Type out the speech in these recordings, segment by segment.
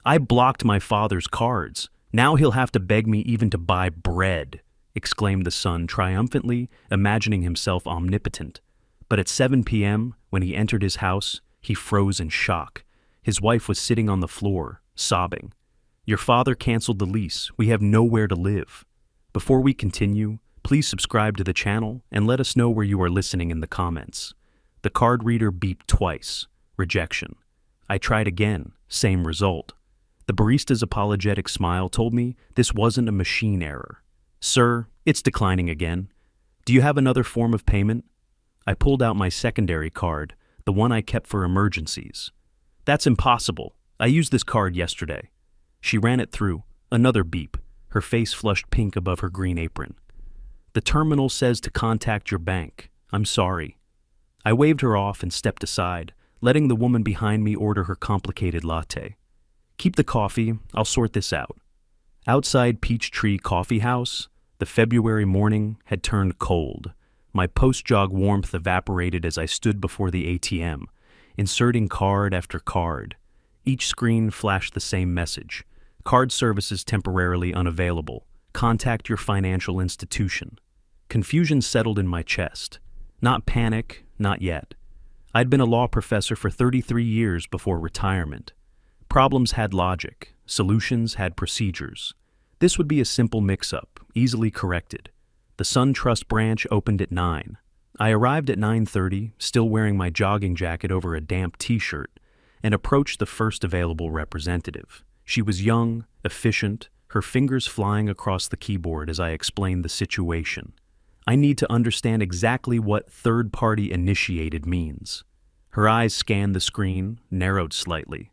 I blocked my father's cards. Now he'll have to beg me even to buy bread, exclaimed the son triumphantly, imagining himself omnipotent. But at 7 p.m., when he entered his house, he froze in shock. His wife was sitting on the floor, sobbing. Your father canceled the lease. We have nowhere to live. Before we continue, please subscribe to the channel and let us know where you are listening in the comments. The card reader beeped twice. Rejection. I tried again. Same result. The barista's apologetic smile told me this wasn't a machine error. Sir, it's declining again. Do you have another form of payment? I pulled out my secondary card, the one I kept for emergencies. That's impossible. I used this card yesterday. She ran it through. Another beep. Her face flushed pink above her green apron. The terminal says to contact your bank. I'm sorry. I waved her off and stepped aside, letting the woman behind me order her complicated latte. Keep the coffee. I'll sort this out. Outside Peachtree Coffee House, the February morning had turned cold. My post-jog warmth evaporated as I stood before the ATM, inserting card after card. Each screen flashed the same message. Card services temporarily unavailable. Contact your financial institution. Confusion settled in my chest. Not panic, not yet. I'd been a law professor for 33 years before retirement. Problems had logic. Solutions had procedures. This would be a simple mix-up, easily corrected. The Sun Trust branch opened at 9. I arrived at 9:30, still wearing my jogging jacket over a damp t-shirt, and approached the first available representative. She was young, efficient, her fingers flying across the keyboard as I explained the situation. I need to understand exactly what third-party initiated means. Her eyes scanned the screen, narrowed slightly.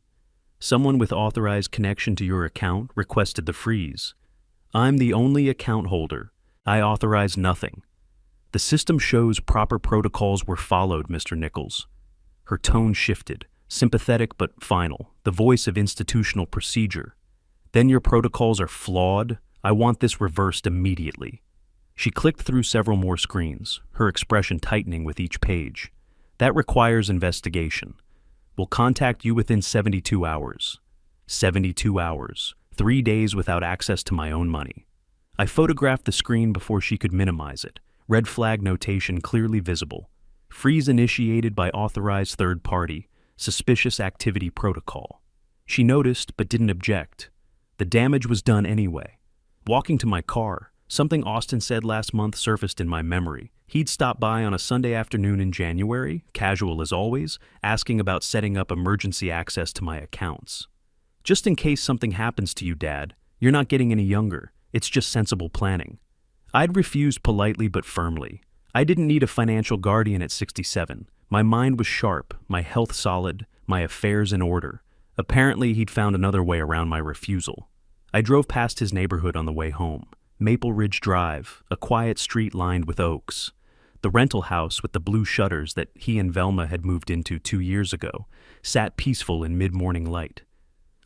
Someone with authorized connection to your account requested the freeze. I'm the only account holder. I authorize nothing. The system shows proper protocols were followed, Mr. Nichols. Her tone shifted, sympathetic but final, the voice of institutional procedure. Then your protocols are flawed. I want this reversed immediately. She clicked through several more screens, her expression tightening with each page. That requires investigation. We'll contact you within 72 hours. 72 hours. 3 days without access to my own money. I photographed the screen before she could minimize it. Red flag notation clearly visible. Freeze initiated by authorized third party. Suspicious activity protocol. She noticed but didn't object. The damage was done anyway. Walking to my car, something Austin said last month surfaced in my memory. He'd stopped by on a Sunday afternoon in January, casual as always, asking about setting up emergency access to my accounts. Just in case something happens to you, Dad, you're not getting any younger. It's just sensible planning. I'd refused politely but firmly. I didn't need a financial guardian at 67. My mind was sharp, my health solid, my affairs in order. Apparently, he'd found another way around my refusal. I drove past his neighborhood on the way home. Maple Ridge Drive, a quiet street lined with oaks. The rental house with the blue shutters that he and Velma had moved into 2 years ago sat peaceful in mid-morning light.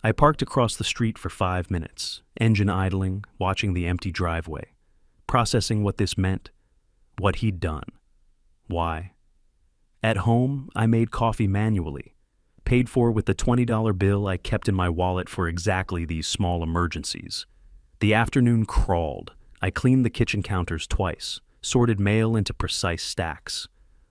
I parked across the street for 5 minutes, engine idling, watching the empty driveway, processing what this meant, what he'd done. Why? At home, I made coffee manually, paid for with the $20 bill I kept in my wallet for exactly these small emergencies. The afternoon crawled. I cleaned the kitchen counters twice, sorted mail into precise stacks,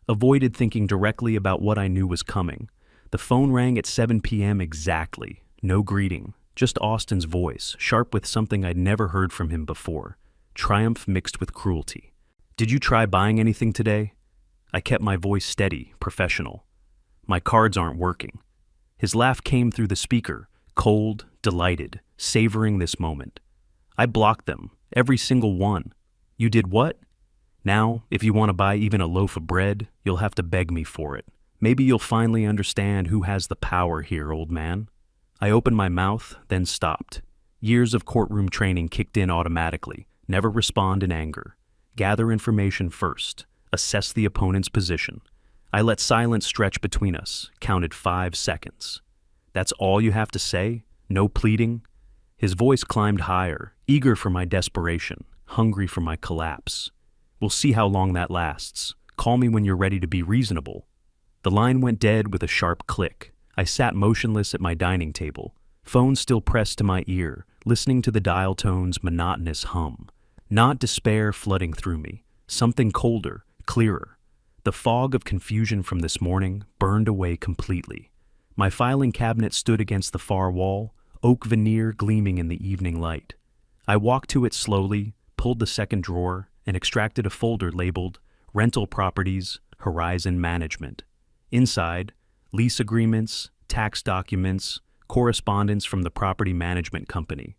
avoided thinking directly about what I knew was coming. The phone rang at 7 p.m. exactly. No greeting, just Austin's voice, sharp with something I'd never heard from him before. Triumph mixed with cruelty. Did you try buying anything today? I kept my voice steady, professional. My cards aren't working. His laugh came through the speaker, cold, delighted, savoring this moment. I blocked them, every single one. You did what? Now, if you want to buy even a loaf of bread, you'll have to beg me for it. Maybe you'll finally understand who has the power here, old man. I opened my mouth, then stopped. Years of courtroom training kicked in automatically. Never respond in anger. Gather information first. Assess the opponent's position. I let silence stretch between us, counted 5 seconds. That's all you have to say? No pleading? His voice climbed higher, eager for my desperation, hungry for my collapse. We'll see how long that lasts. Call me when you're ready to be reasonable. The line went dead with a sharp click. I sat motionless at my dining table. phone still pressed to my ear, listening to the dial tone's monotonous hum. Not despair flooding through me, something colder, clearer. The fog of confusion from this morning burned away completely. My filing cabinet stood against the far wall, oak veneer gleaming in the evening light. I walked to it slowly, pulled the second drawer, and extracted a folder labeled Rental Properties, Horizon Management. Inside, lease agreements, tax documents, correspondence from the property management company.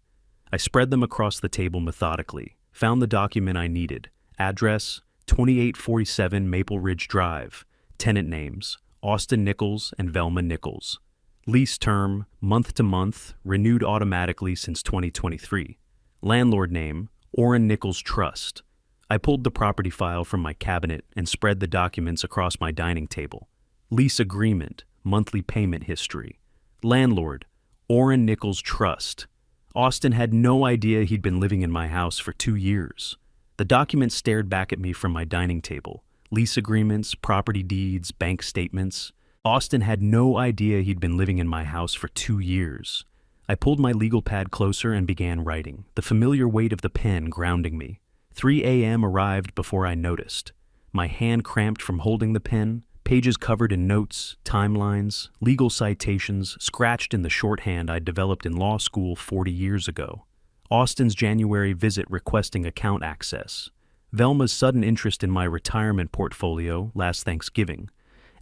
I spread them across the table methodically, found the document I needed, address, 2847 Maple Ridge Drive, tenant names, Austin Nichols and Velma Nichols. Lease term, month to month, renewed automatically since 2023. Landlord name, Orrin Nichols Trust. I pulled the property file from my cabinet and spread the documents across my dining table. Lease agreement, monthly payment history. Landlord, Orrin Nichols Trust. Austin had no idea he'd been living in my house for 2 years. The document stared back at me from my dining table. Lease agreements, property deeds, bank statements. Austin had no idea he'd been living in my house for 2 years. I pulled my legal pad closer and began writing, the familiar weight of the pen grounding me. 3 a.m. arrived before I noticed. My hand cramped from holding the pen, pages covered in notes, timelines, legal citations, scratched in the shorthand I developed in law school 40 years ago. Austin's January visit requesting account access. Velma's sudden interest in my retirement portfolio last Thanksgiving.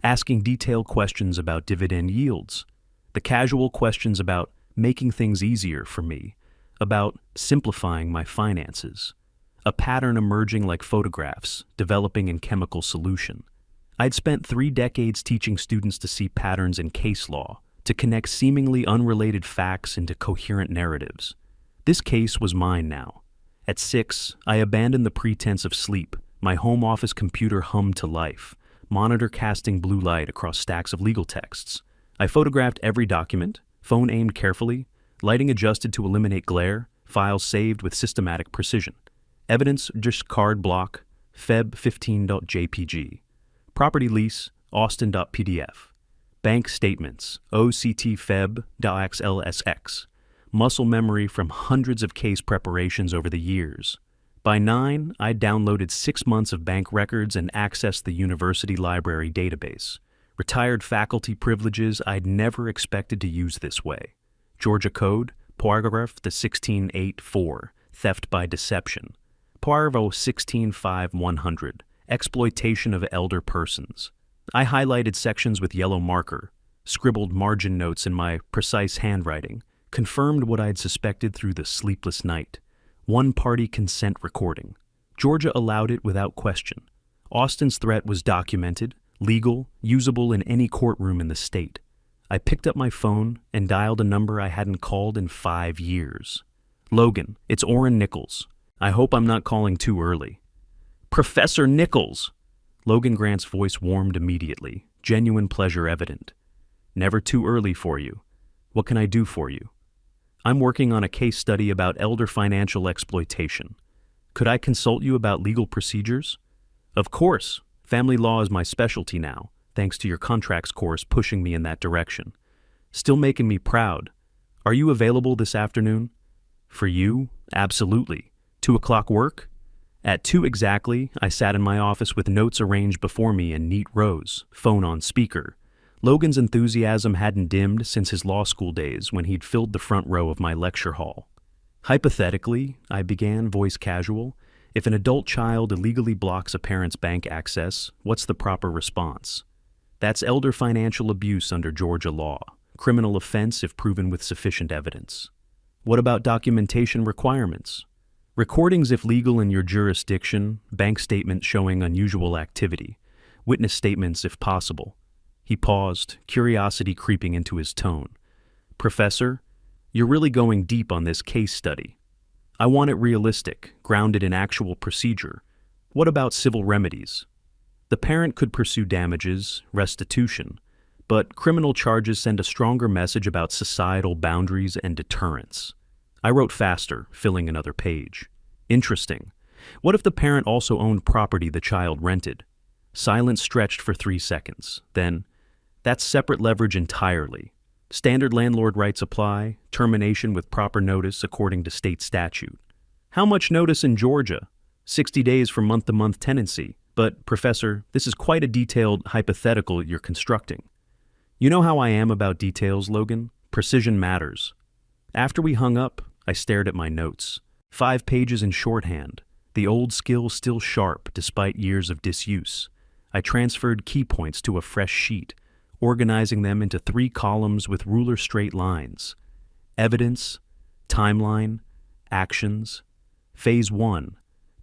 Asking detailed questions about dividend yields. The casual questions about making things easier for me. About simplifying my finances. A pattern emerging like photographs, developing in chemical solution. I'd spent 3 decades teaching students to see patterns in case law, to connect seemingly unrelated facts into coherent narratives. This case was mine now. At 6, I abandoned the pretense of sleep. My home office computer hummed to life, monitor casting blue light across stacks of legal texts. I photographed every document, phone aimed carefully, lighting adjusted to eliminate glare, files saved with systematic precision. Evidence discard block, feb15.jpg. Property lease, austin.pdf. Bank statements, octfeb.xlsx. Muscle memory from hundreds of case preparations over the years. By 9, I downloaded 6 months of bank records and accessed the university library database. Retired faculty privileges I'd never expected to use this way. Georgia Code, paragraph the 1684, theft by deception. Paragraph 165100, exploitation of elder persons. I highlighted sections with yellow marker, scribbled margin notes in my precise handwriting, confirmed what I'd suspected through the sleepless night. One-party consent recording. Georgia allowed it without question. Austin's threat was documented, legal, usable in any courtroom in the state. I picked up my phone and dialed a number I hadn't called in 5 years. Logan, it's Orrin Nichols. I hope I'm not calling too early. Professor Nichols! Logan Grant's voice warmed immediately, genuine pleasure evident. Never too early for you. What can I do for you? I'm working on a case study about elder financial exploitation. Could I consult you about legal procedures? Of course. Family law is my specialty now, thanks to your contracts course pushing me in that direction. Still making me proud. Are you available this afternoon? For you? Absolutely. 2 o'clock work? At 2 exactly, I sat in my office with notes arranged before me in neat rows, phone on speaker. Logan's enthusiasm hadn't dimmed since his law school days when he'd filled the front row of my lecture hall. Hypothetically, I began, voice casual, if an adult child illegally blocks a parent's bank access, what's the proper response? That's elder financial abuse under Georgia law, criminal offense if proven with sufficient evidence. What about documentation requirements? Recordings if legal in your jurisdiction, bank statements showing unusual activity, witness statements if possible. He paused, curiosity creeping into his tone. Professor, you're really going deep on this case study. I want it realistic, grounded in actual procedure. What about civil remedies? The parent could pursue damages, restitution, but criminal charges send a stronger message about societal boundaries and deterrence. I wrote faster, filling another page. Interesting. What if the parent also owned property the child rented? Silence stretched for 3 seconds. Then, that's separate leverage entirely. Standard landlord rights apply, termination with proper notice according to state statute. How much notice in Georgia? 60 days for month-to-month tenancy. But, Professor, this is quite a detailed hypothetical you're constructing. You know how I am about details, Logan? Precision matters. After we hung up, I stared at my notes. 5 pages in shorthand. The old skill still sharp despite years of disuse. I transferred key points to a fresh sheet, organizing them into 3 columns with ruler straight lines. Evidence, timeline, actions. Phase 1,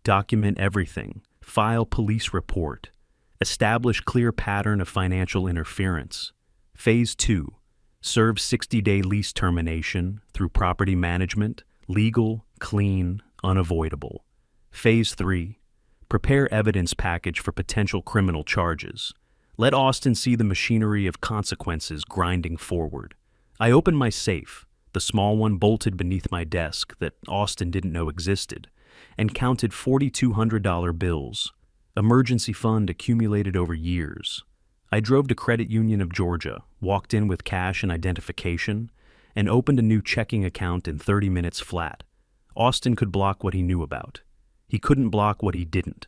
document everything, file police report, establish clear pattern of financial interference. Phase 2, serve 60-day lease termination through property management, legal, clean, unavoidable. Phase 3, prepare evidence package for potential criminal charges. Let Austin see the machinery of consequences grinding forward. I opened my safe, the small one bolted beneath my desk that Austin didn't know existed, and counted $4,200 bills, emergency fund accumulated over years. I drove to Credit Union of Georgia, walked in with cash and identification, and opened a new checking account in 30 minutes flat. Austin could block what he knew about. He couldn't block what he didn't.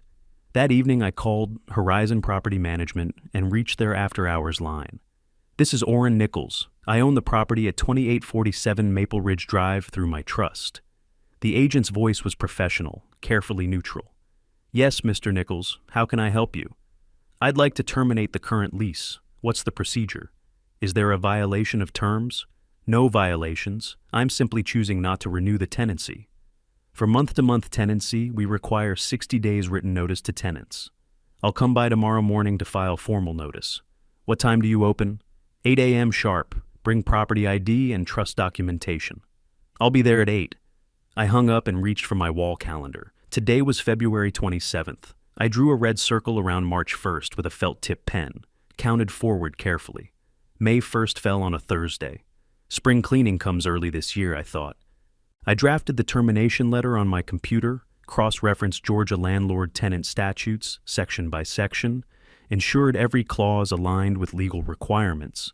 That evening I called Horizon Property Management and reached their after-hours line. This is Orrin Nichols. I own the property at 2847 Maple Ridge Drive through my trust. The agent's voice was professional, carefully neutral. Yes, Mr. Nichols, how can I help you? I'd like to terminate the current lease. What's the procedure? Is there a violation of terms? No violations. I'm simply choosing not to renew the tenancy. For month-to-month tenancy, we require 60 days written notice to tenants. I'll come by tomorrow morning to file formal notice. What time do you open? 8 a.m. sharp. Bring property ID and trust documentation. I'll be there at 8. I hung up and reached for my wall calendar. Today was February 27th. I drew a red circle around March 1st with a felt-tip pen, counted forward carefully. May 1st fell on a Thursday. Spring cleaning comes early this year, I thought. I drafted the termination letter on my computer, cross-referenced Georgia landlord-tenant statutes, section by section, ensured every clause aligned with legal requirements,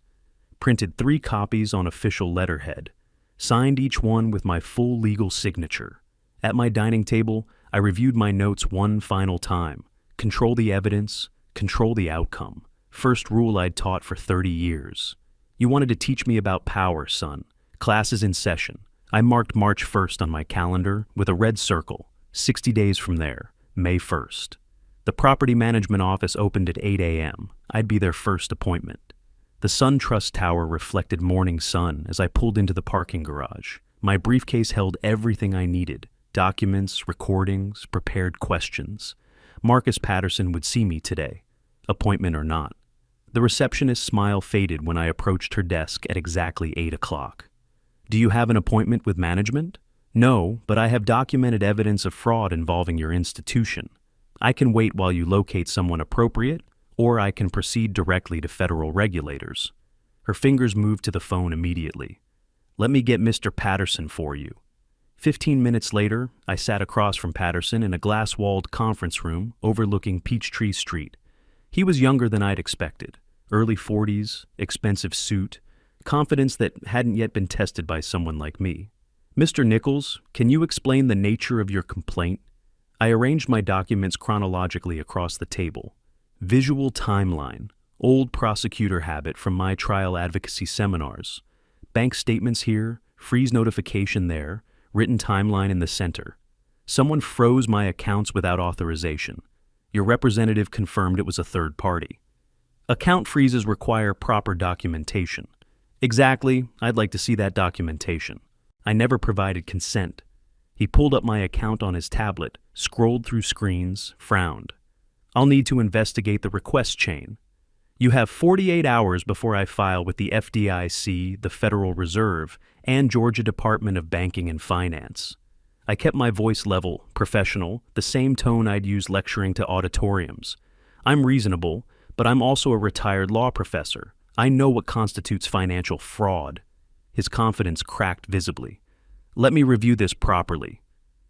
printed 3 copies on official letterhead, signed each one with my full legal signature. At my dining table, I reviewed my notes one final time. Control the evidence, control the outcome. First rule I'd taught for 30 years. You wanted to teach me about power, son. Class is in session. I marked March 1st on my calendar with a red circle. 60 days from there, May 1st. The property management office opened at 8 a.m. I'd be their first appointment. The SunTrust Tower reflected morning sun as I pulled into the parking garage. My briefcase held everything I needed: documents, recordings, prepared questions. Marcus Patterson would see me today, appointment or not. The receptionist's smile faded when I approached her desk at exactly 8 o'clock. Do you have an appointment with management? No, but I have documented evidence of fraud involving your institution. I can wait while you locate someone appropriate, or I can proceed directly to federal regulators. Her fingers moved to the phone immediately. Let me get Mr. Patterson for you. 15 minutes later, I sat across from Patterson in a glass-walled conference room overlooking Peachtree Street. He was younger than I'd expected. Early 40s, expensive suit, confidence that hadn't yet been tested by someone like me. Mr. Nichols, can you explain the nature of your complaint? I arranged my documents chronologically across the table. Visual timeline, old prosecutor habit from my trial advocacy seminars. Bank statements here, freeze notification there, written timeline in the center. Someone froze my accounts without authorization. Your representative confirmed it was a third party. Account freezes require proper documentation. Exactly, I'd like to see that documentation. I never provided consent. He pulled up my account on his tablet, scrolled through screens, frowned. I'll need to investigate the request chain. You have 48 hours before I file with the FDIC, the Federal Reserve, and Georgia Department of Banking and Finance. I kept my voice level, professional, the same tone I'd use lecturing to auditoriums. I'm reasonable, but I'm also a retired law professor. I know what constitutes financial fraud. His confidence cracked visibly. Let me review this properly.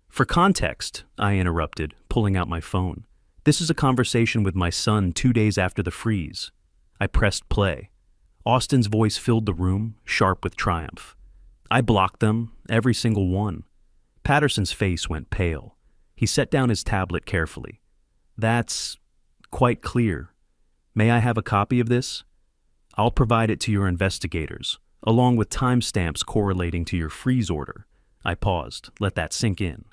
For context, I interrupted, pulling out my phone. This is a conversation with my son 2 days after the freeze. I pressed play. Austin's voice filled the room, sharp with triumph. I blocked them, every single one. Patterson's face went pale. He set down his tablet carefully. That's quite clear. May I have a copy of this? I'll provide it to your investigators, along with timestamps correlating to your freeze order. I paused. Let that sink in.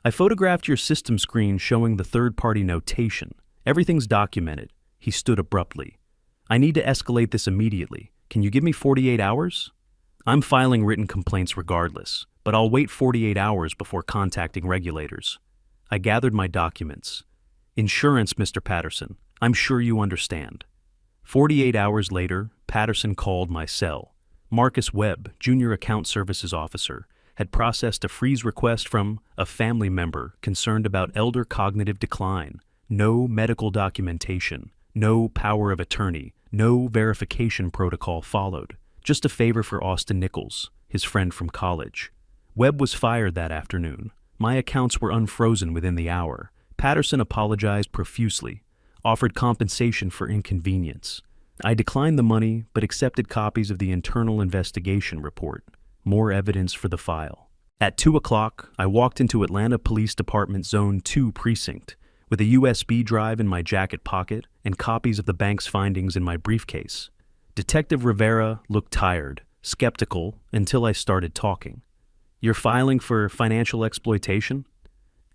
I photographed your system screen showing the third-party notation. Everything's documented. He stood abruptly. I need to escalate this immediately. Can you give me 48 hours? I'm filing written complaints regardless, but I'll wait 48 hours before contacting regulators. I gathered my documents. Insurance, Mr. Patterson. I'm sure you understand. 48 hours later, Patterson called my cell. Marcus Webb, Junior Account Services Officer, had processed a freeze request from a family member concerned about elder cognitive decline. No medical documentation, no power of attorney, no verification protocol followed. Just a favor for Austin Nichols, his friend from college. Webb was fired that afternoon. My accounts were unfrozen within the hour. Patterson apologized profusely, offered compensation for inconvenience. I declined the money, but accepted copies of the internal investigation report. More evidence for the file. At 2 o'clock, I walked into Atlanta Police Department Zone 2 precinct with a USB drive in my jacket pocket and copies of the bank's findings in my briefcase. Detective Rivera looked tired, skeptical, until I started talking. You're filing for financial exploitation?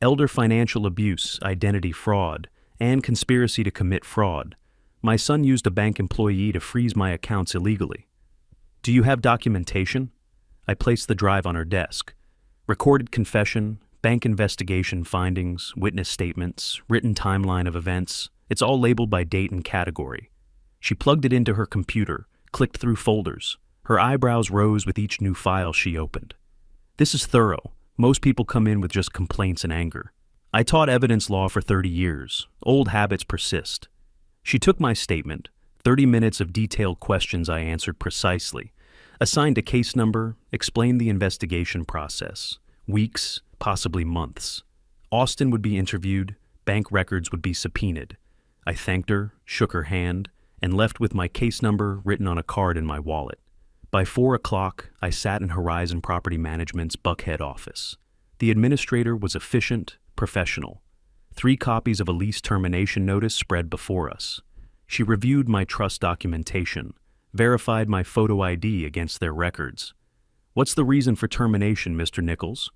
Elder financial abuse, identity fraud, and conspiracy to commit fraud. My son used a bank employee to freeze my accounts illegally. Do you have documentation? I placed the drive on her desk. Recorded confession, bank investigation findings, witness statements, written timeline of events. It's all labeled by date and category. She plugged it into her computer, clicked through folders. Her eyebrows rose with each new file she opened. This is thorough. Most people come in with just complaints and anger. I taught evidence law for 30 years. Old habits persist. She took my statement, 30 minutes of detailed questions I answered precisely, assigned a case number, explained the investigation process. Weeks, possibly months. Austin would be interviewed, bank records would be subpoenaed. I thanked her, shook her hand, and left with my case number written on a card in my wallet. By 4 o'clock, I sat in Horizon Property Management's Buckhead office. The administrator was efficient, professional. 3 copies of a lease termination notice spread before us. She reviewed my trust documentation, verified my photo ID against their records. What's the reason for termination, Mr. Nichols?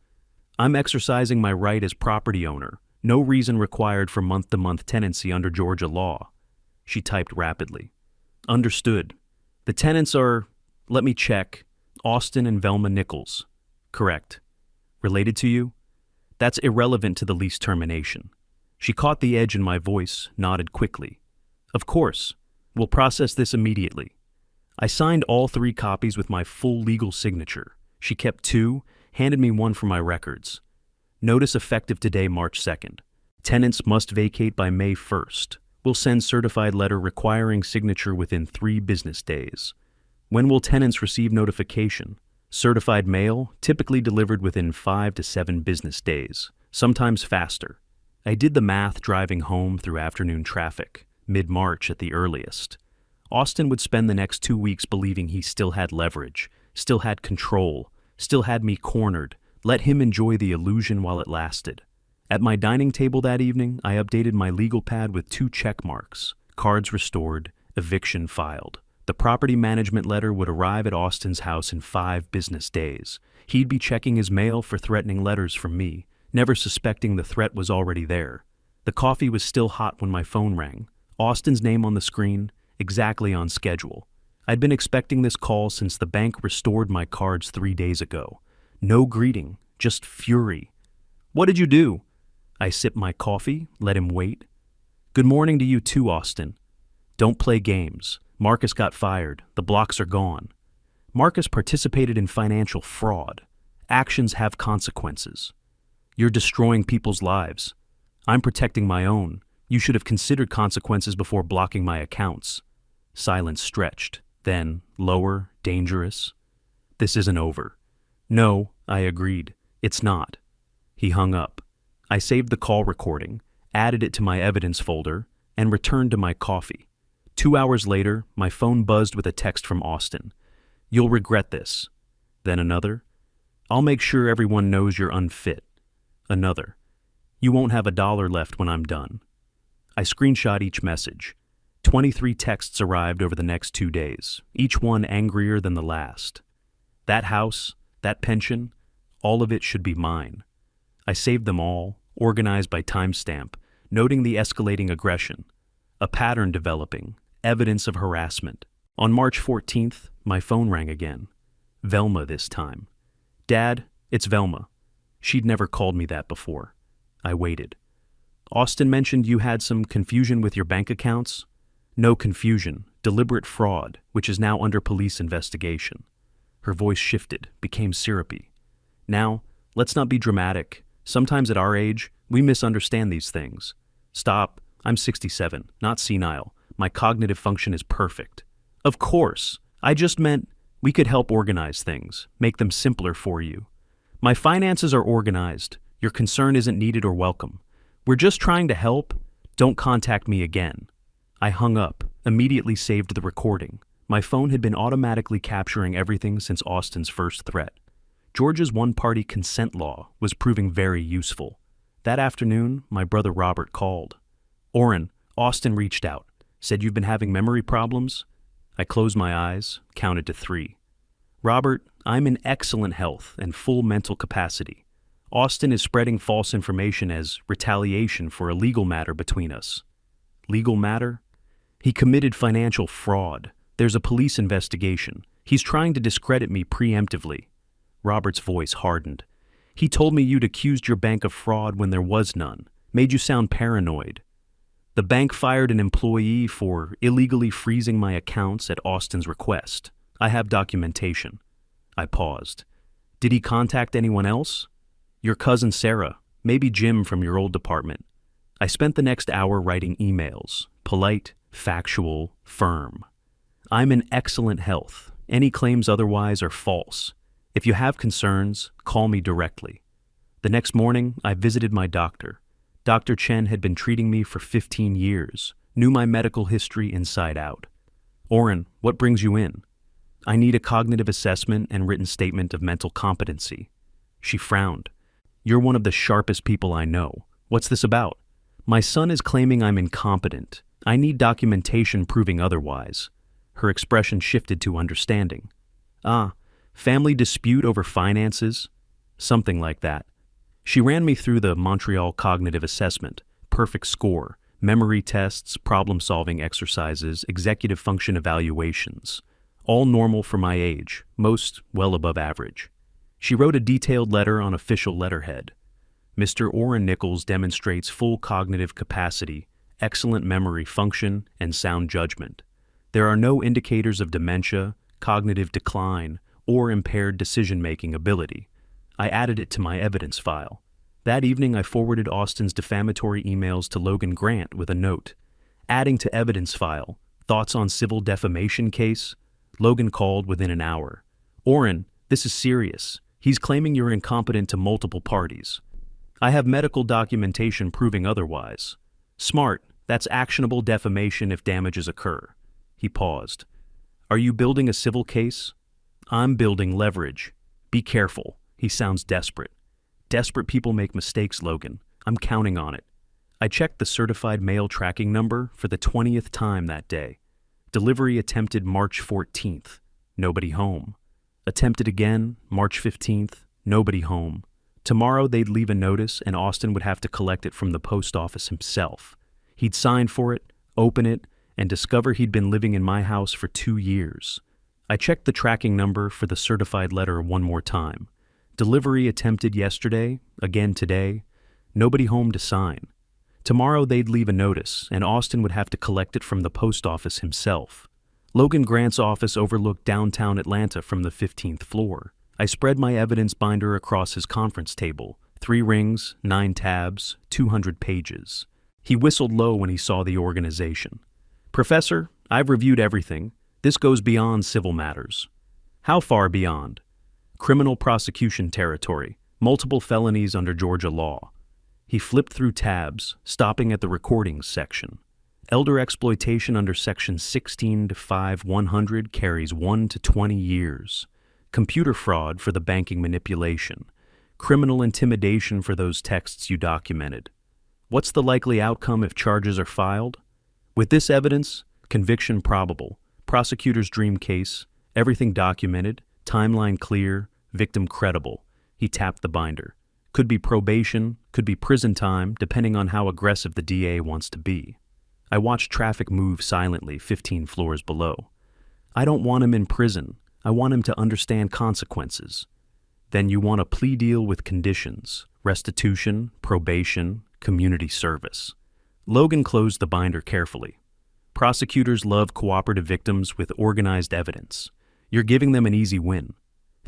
I'm exercising my right as property owner. No reason required for month-to-month tenancy under Georgia law. She typed rapidly. Understood. The tenants are, let me check, Austin and Velma Nichols. Correct. Related to you? That's irrelevant to the lease termination. She caught the edge in my voice, nodded quickly. Of course. We'll process this immediately. I signed all 3 copies with my full legal signature. She kept 2, handed me 1 for my records. Notice effective today, March 2nd. Tenants must vacate by May 1st. We'll send certified letter requiring signature within 3 business days. When will tenants receive notification? Certified mail, typically delivered within 5 to 7 business days, sometimes faster. I did the math driving home through afternoon traffic, mid-March at the earliest. Austin would spend the next 2 weeks believing he still had leverage, still had control, still had me cornered. Let him enjoy the illusion while it lasted. At my dining table that evening, I updated my legal pad with 2 check marks, cards restored, eviction filed. The property management letter would arrive at Austin's house in 5 business days. He'd be checking his mail for threatening letters from me, never suspecting the threat was already there. The coffee was still hot when my phone rang. Austin's name on the screen, exactly on schedule. I'd been expecting this call since the bank restored my cards 3 days ago. No greeting, just fury. What did you do? I sipped my coffee, let him wait. Good morning to you too, Austin. Don't play games. Marcus got fired. The blocks are gone. Marcus participated in financial fraud. Actions have consequences. You're destroying people's lives. I'm protecting my own. You should have considered consequences before blocking my accounts. Silence stretched, then lower, dangerous. This isn't over. No, I agreed. It's not. He hung up. I saved the call recording, added it to my evidence folder, and returned to my coffee. 2 hours later, my phone buzzed with a text from Austin. "You'll regret this." Then another. "I'll make sure everyone knows you're unfit." Another. "You won't have $1 left when I'm done." I screenshot each message. 23 texts arrived over the next 2 days, each one angrier than the last. That house, that pension, all of it should be mine. I saved them all, organized by timestamp, noting the escalating aggression, a pattern developing, evidence of harassment. On March 14th, my phone rang again. Velma this time. "Dad, it's Velma." She'd never called me that before. I waited. "Austin mentioned you had some confusion with your bank accounts." "No confusion, deliberate fraud, which is now under police investigation." Her voice shifted, became syrupy. "Now, let's not be dramatic. Sometimes at our age, we misunderstand these things." "Stop. I'm 67, not senile. My cognitive function is perfect." "Of course. I just meant we could help organize things, make them simpler for you." "My finances are organized. Your concern isn't needed or welcome. We're just trying to help. Don't contact me again." I hung up, immediately saved the recording. My phone had been automatically capturing everything since Austin's first threat. Georgia's one-party consent law was proving very useful. That afternoon, my brother Robert called. "Orrin, Austin reached out. Said you've been having memory problems?" I closed my eyes, counted to 3. "Robert, I'm in excellent health and full mental capacity. Austin is spreading false information as retaliation for a legal matter between us." "Legal matter?" "He committed financial fraud. There's a police investigation. He's trying to discredit me preemptively." Robert's voice hardened. "He told me you'd accused your bank of fraud when there was none. Made you sound paranoid." "The bank fired an employee for illegally freezing my accounts at Austin's request. I have documentation." I paused. "Did he contact anyone else?" "Your cousin Sarah, maybe Jim from your old department." I spent the next hour writing emails, polite, factual, firm. "I'm in excellent health. Any claims otherwise are false. If you have concerns, call me directly." The next morning, I visited my doctor. Dr. Chen had been treating me for 15 years, knew my medical history inside out. "Orrin, what brings you in?" "I need a cognitive assessment and written statement of mental competency." She frowned. "You're one of the sharpest people I know. What's this about?" "My son is claiming I'm incompetent. I need documentation proving otherwise." Her expression shifted to understanding. "Ah, family dispute over finances?" "Something like that." She ran me through the Montreal Cognitive Assessment, perfect score, memory tests, problem-solving exercises, executive function evaluations. All normal for my age, most well above average. She wrote a detailed letter on official letterhead. "Mr. Orrin Nichols demonstrates full cognitive capacity, excellent memory function, and sound judgment. There are no indicators of dementia, cognitive decline, or impaired decision-making ability." I added it to my evidence file. That evening, I forwarded Austin's defamatory emails to Logan Grant with a note. Adding to evidence file, thoughts on civil defamation case? Logan called within an hour. "Orrin, this is serious. He's claiming you're incompetent to multiple parties. I have medical documentation proving otherwise." "Smart. That's actionable defamation if damages occur." He paused. "Are you building a civil case?" "I'm building leverage. Be careful." He sounds desperate. "Desperate people make mistakes, Logan. I'm counting on it." I checked the certified mail tracking number for the 20th time that day. Delivery attempted March 14th. Nobody home. Attempted again, March 15th. Nobody home. Tomorrow they'd leave a notice and Austin would have to collect it from the post office himself. He'd sign for it, open it, and discover he'd been living in my house for 2 years. I checked the tracking number for the certified letter one more time. Delivery attempted yesterday, again today. Nobody home to sign. Tomorrow they'd leave a notice, and Austin would have to collect it from the post office himself. Logan Grant's office overlooked downtown Atlanta from the 15th floor. I spread my evidence binder across his conference table. 3 rings, 9 tabs, 200 pages. He whistled low when he saw the organization. "Professor, I've reviewed everything. This goes beyond civil matters." "How far beyond?" "Criminal prosecution territory, multiple felonies under Georgia law." He flipped through tabs, stopping at the recordings section. Elder exploitation under Section 16-5-100 carries 1 to 20 years. Computer fraud for the banking manipulation. Criminal intimidation for those texts you documented. What's the likely outcome if charges are filed? With this evidence, conviction probable, prosecutor's dream case, everything documented, timeline clear, victim credible. He tapped the binder. Could be probation, could be prison time, depending on how aggressive the DA wants to be. I watched traffic move silently 15 floors below. I don't want him in prison. I want him to understand consequences. Then you want a plea deal with conditions, restitution, probation, community service. Logan closed the binder carefully. Prosecutors love cooperative victims with organized evidence. You're giving them an easy win.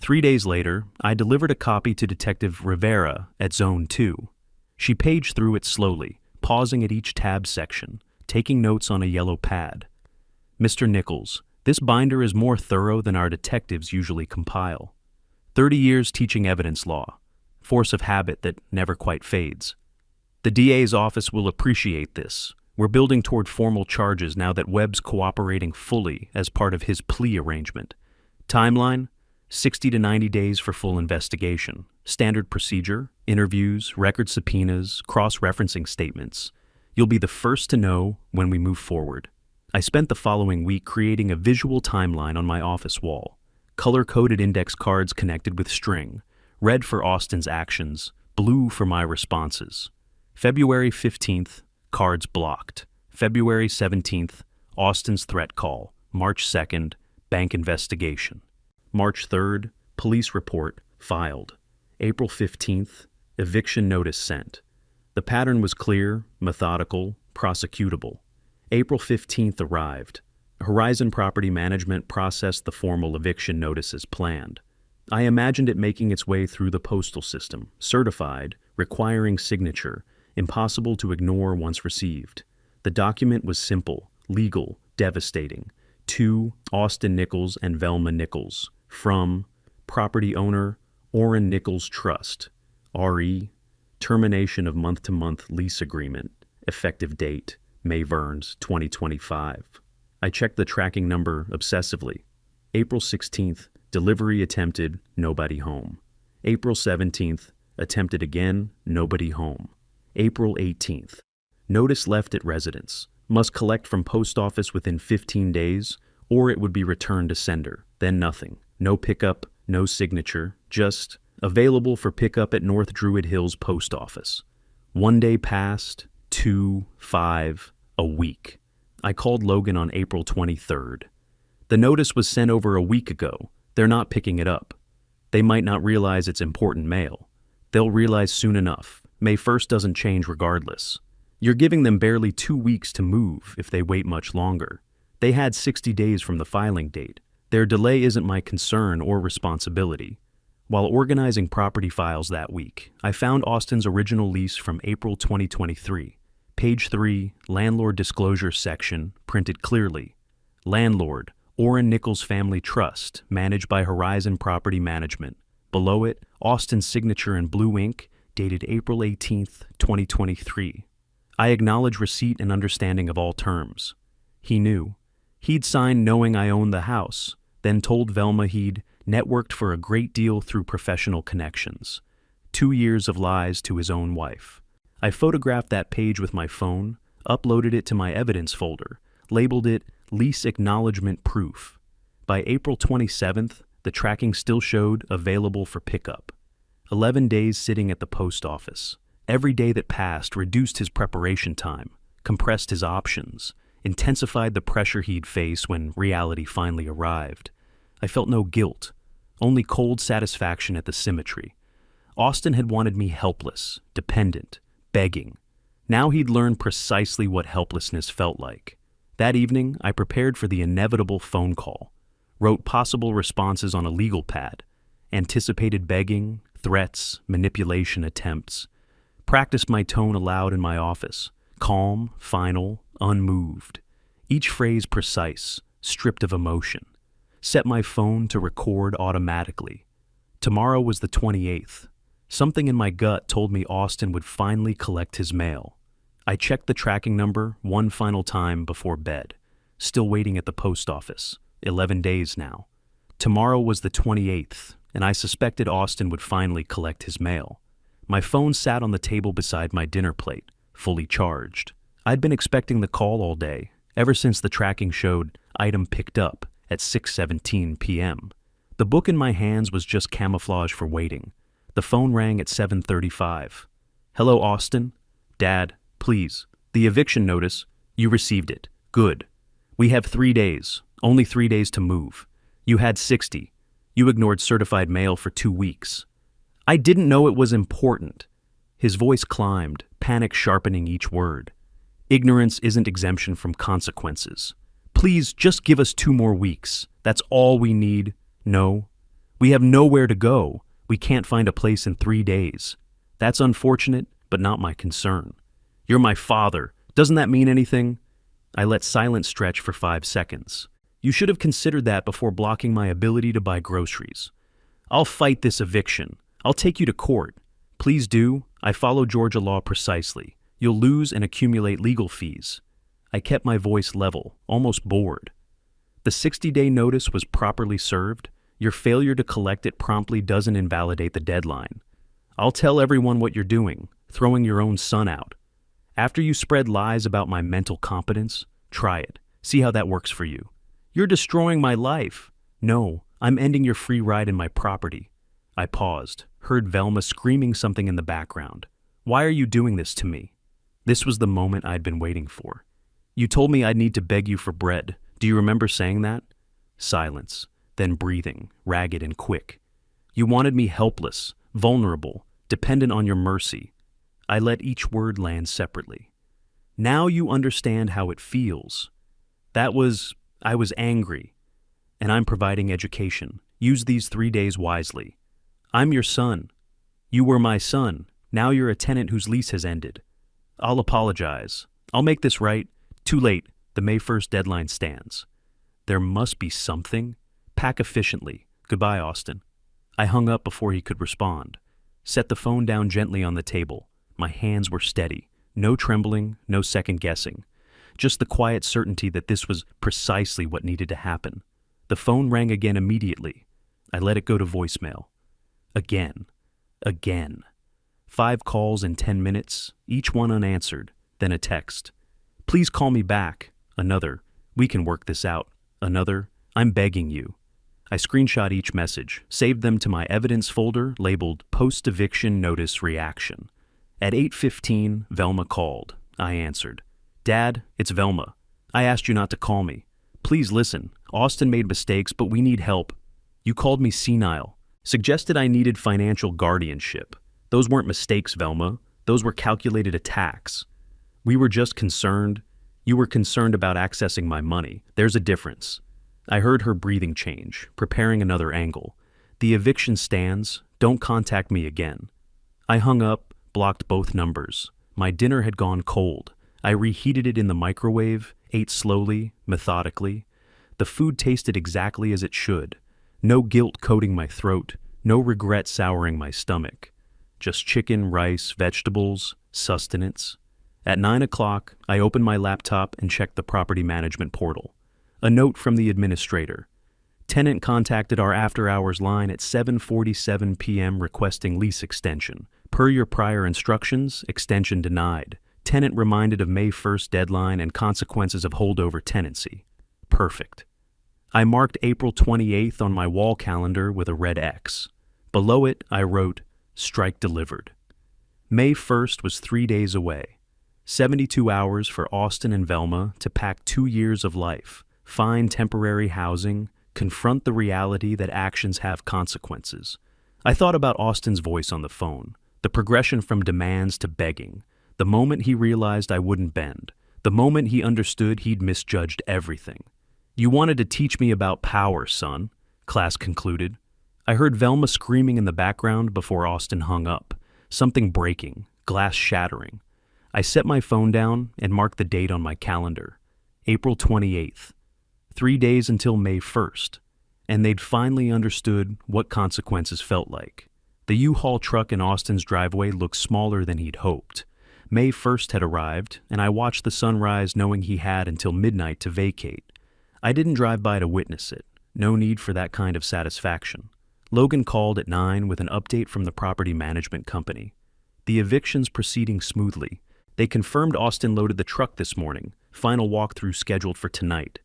3 days later, I delivered a copy to Detective Rivera at Zone 2. She paged through it slowly, pausing at each tab section, taking notes on a yellow pad. Mr. Nichols, this binder is more thorough than our detectives usually compile. 30 years teaching evidence law, force of habit that never quite fades. The DA's office will appreciate this. We're building toward formal charges now that Webb's cooperating fully as part of his plea arrangement. Timeline, 60 to 90 days for full investigation. Standard procedure, interviews, record subpoenas, cross-referencing statements. You'll be the first to know when we move forward. I spent the following week creating a visual timeline on my office wall. Color-coded index cards connected with string. Red for Austin's actions, blue for my responses. February 15th, cards blocked. February 17th, Austin's threat call. March 2nd, bank investigation. March 3rd, police report filed. April 15th, eviction notice sent. The pattern was clear, methodical, prosecutable. April 15th arrived. Horizon Property Management processed the formal eviction notice as planned. I imagined it making its way through the postal system, certified, requiring signature, impossible to ignore once received. The document was simple, legal, devastating. To Austin Nichols and Velma Nichols. From property owner Orrin Nichols Trust. RE. Termination of month-to-month lease agreement. Effective date, May Verns, 2025. I checked the tracking number obsessively. April 16th, delivery attempted, nobody home. April 17th, attempted again, nobody home. April 18th, notice left at residence. Must collect from post office within 15 days, or it would be returned to sender. Then nothing. No pickup, no signature, just available for pickup at North Druid Hills Post Office. 1 day passed, 2, 5, a week. I called Logan on April 23rd. The notice was sent over a week ago. They're not picking it up. They might not realize it's important mail. They'll realize soon enough. May 1st doesn't change regardless. You're giving them barely 2 weeks to move if they wait much longer. They had 60 days from the filing date. Their delay isn't my concern or responsibility. While organizing property files that week, I found Austin's original lease from April 2023. Page 3, Landlord Disclosure section, printed clearly. Landlord, Orrin Nichols Family Trust, managed by Horizon Property Management. Below it, Austin's signature in blue ink, dated April 18th, 2023. I acknowledge receipt and understanding of all terms. He knew. He'd signed knowing I owned the house, then told Velma he'd networked for a great deal through professional connections. 2 years of lies to his own wife. I photographed that page with my phone, uploaded it to my evidence folder, labeled it Lease Acknowledgement Proof. By April 27th, the tracking still showed available for pickup. 11 days sitting at the post office. Every day that passed reduced his preparation time, compressed his options, intensified the pressure he'd face when reality finally arrived. I felt no guilt, only cold satisfaction at the symmetry. Austin had wanted me helpless, dependent, begging. Now he'd learned precisely what helplessness felt like. That evening, I prepared for the inevitable phone call, wrote possible responses on a legal pad, anticipated begging, threats, manipulation attempts, practiced my tone aloud in my office, calm, final, unmoved. Each phrase precise, stripped of emotion. Set my phone to record automatically. Tomorrow was the 28th. Something in my gut told me Austin would finally collect his mail. I checked the tracking number one final time before bed. Still waiting at the post office. 11 days now. Tomorrow was the 28th, and I suspected Austin would finally collect his mail. My phone sat on the table beside my dinner plate, fully charged. I'd been expecting the call all day, ever since the tracking showed item picked up at 6:17 p.m. The book in my hands was just camouflage for waiting. The phone rang at 7:35. Hello, Austin? Dad, please. The eviction notice. You received it. Good. We have 3 days. Only 3 days to move. You had 60. You ignored certified mail for 2 weeks. I didn't know it was important. His voice climbed, panic sharpening each word. Ignorance isn't exemption from consequences. Please just give us 2 more weeks. That's all we need. No. We have nowhere to go. We can't find a place in 3 days. That's unfortunate, but not my concern. You're my father. Doesn't that mean anything? I let silence stretch for 5 seconds. You should have considered that before blocking my ability to buy groceries. I'll fight this eviction. I'll take you to court. Please do. I follow Georgia law precisely. You'll lose and accumulate legal fees. I kept my voice level, almost bored. The 60-day notice was properly served. Your failure to collect it promptly doesn't invalidate the deadline. I'll tell everyone what you're doing, throwing your own son out. After you spread lies about my mental competence, try it. See how that works for you. You're destroying my life. No, I'm ending your free ride in my property. I paused, heard Velma screaming something in the background. Why are you doing this to me? This was the moment I'd been waiting for. You told me I'd need to beg you for bread. Do you remember saying that? Silence, then breathing, ragged and quick. You wanted me helpless, vulnerable, dependent on your mercy. I let each word land separately. Now you understand how it feels. I was angry, and I'm providing education. Use these 3 days wisely. I'm your son. You were my son. Now you're a tenant whose lease has ended. I'll apologize. I'll make this right. Too late. The May 1st deadline stands. There must be something. Pack efficiently. Goodbye, Austin. I hung up before he could respond. Set the phone down gently on the table. My hands were steady. No trembling, no second guessing. Just the quiet certainty that this was precisely what needed to happen. The phone rang again immediately. I let it go to voicemail. Again. 5 calls in 10 minutes, each one unanswered, then a text. Please call me back. Another. We can work this out. Another. I'm begging you. I screenshot each message, saved them to my evidence folder labeled Post-Eviction Notice Reaction. At 8:15, Velma called. I answered. Dad, it's Velma. I asked you not to call me. Please listen. Austin made mistakes, but we need help. You called me senile. Suggested I needed financial guardianship. Those weren't mistakes, Velma. Those were calculated attacks. We were just concerned. You were concerned about accessing my money. There's a difference. I heard her breathing change, preparing another angle. The eviction stands. Don't contact me again. I hung up, blocked both numbers. My dinner had gone cold. I reheated it in the microwave, ate slowly, methodically. The food tasted exactly as it should. No guilt coating my throat, no regret souring my stomach. Just chicken, rice, vegetables, sustenance. At 9 o'clock, I opened my laptop and checked the property management portal. A note from the administrator. Tenant contacted our after-hours line at 7:47 p.m. requesting lease extension. Per your prior instructions, extension denied. Tenant reminded of May 1st deadline and consequences of holdover tenancy. Perfect. I marked April 28th on my wall calendar with a red X. Below it, I wrote, Strike delivered. May 1st was 3 days away. 72 hours for Austin and Velma to pack 2 years of life, find temporary housing, confront the reality that actions have consequences. I thought about Austin's voice on the phone, the progression from demands to begging, the moment he realized I wouldn't bend, the moment he understood he'd misjudged everything. You wanted to teach me about power, son, class concluded. I heard Velma screaming in the background before Austin hung up, something breaking, glass shattering. I set my phone down and marked the date on my calendar, April 28th. 3 days until May 1st, and they'd finally understood what consequences felt like. The U-Haul truck in Austin's driveway looked smaller than he'd hoped. May 1st had arrived, and I watched the sun rise knowing he had until midnight to vacate. I didn't drive by to witness it. No need for that kind of satisfaction. Logan called at 9 with an update from the property management company. The eviction's proceeding smoothly. They confirmed Austin loaded the truck this morning, final walkthrough scheduled for tonight.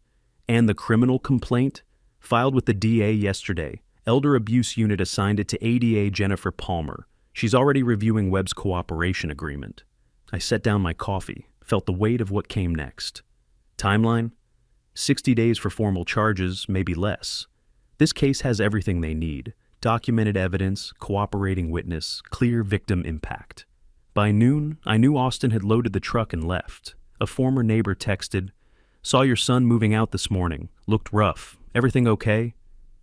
And the criminal complaint? Filed with the DA yesterday. Elder Abuse Unit assigned it to ADA Jennifer Palmer. She's already reviewing Webb's cooperation agreement. I set down my coffee, felt the weight of what came next. Timeline? 60 days for formal charges, maybe less. This case has everything they need. Documented evidence, cooperating witness, clear victim impact. By noon, I knew Austin had loaded the truck and left. A former neighbor texted, "Saw your son moving out this morning. Looked rough. Everything okay?"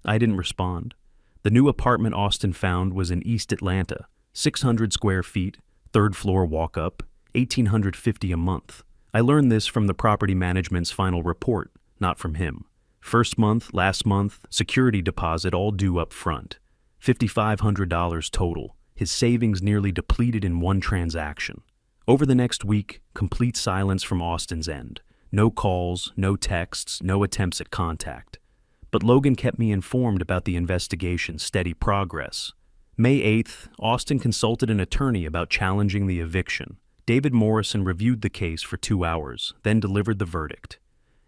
I didn't respond. The new apartment Austin found was in East Atlanta, 600 square feet, third floor walk-up, $1,850 a month. I learned this from the property management's final report, not from him. First month, last month, security deposit all due up front. $5,500 total, his savings nearly depleted in one transaction. Over the next week, complete silence from Austin's end. No calls, no texts, no attempts at contact. But Logan kept me informed about the investigation's steady progress. May 8th, Austin consulted an attorney about challenging the eviction. David Morrison reviewed the case for 2 hours, then delivered the verdict.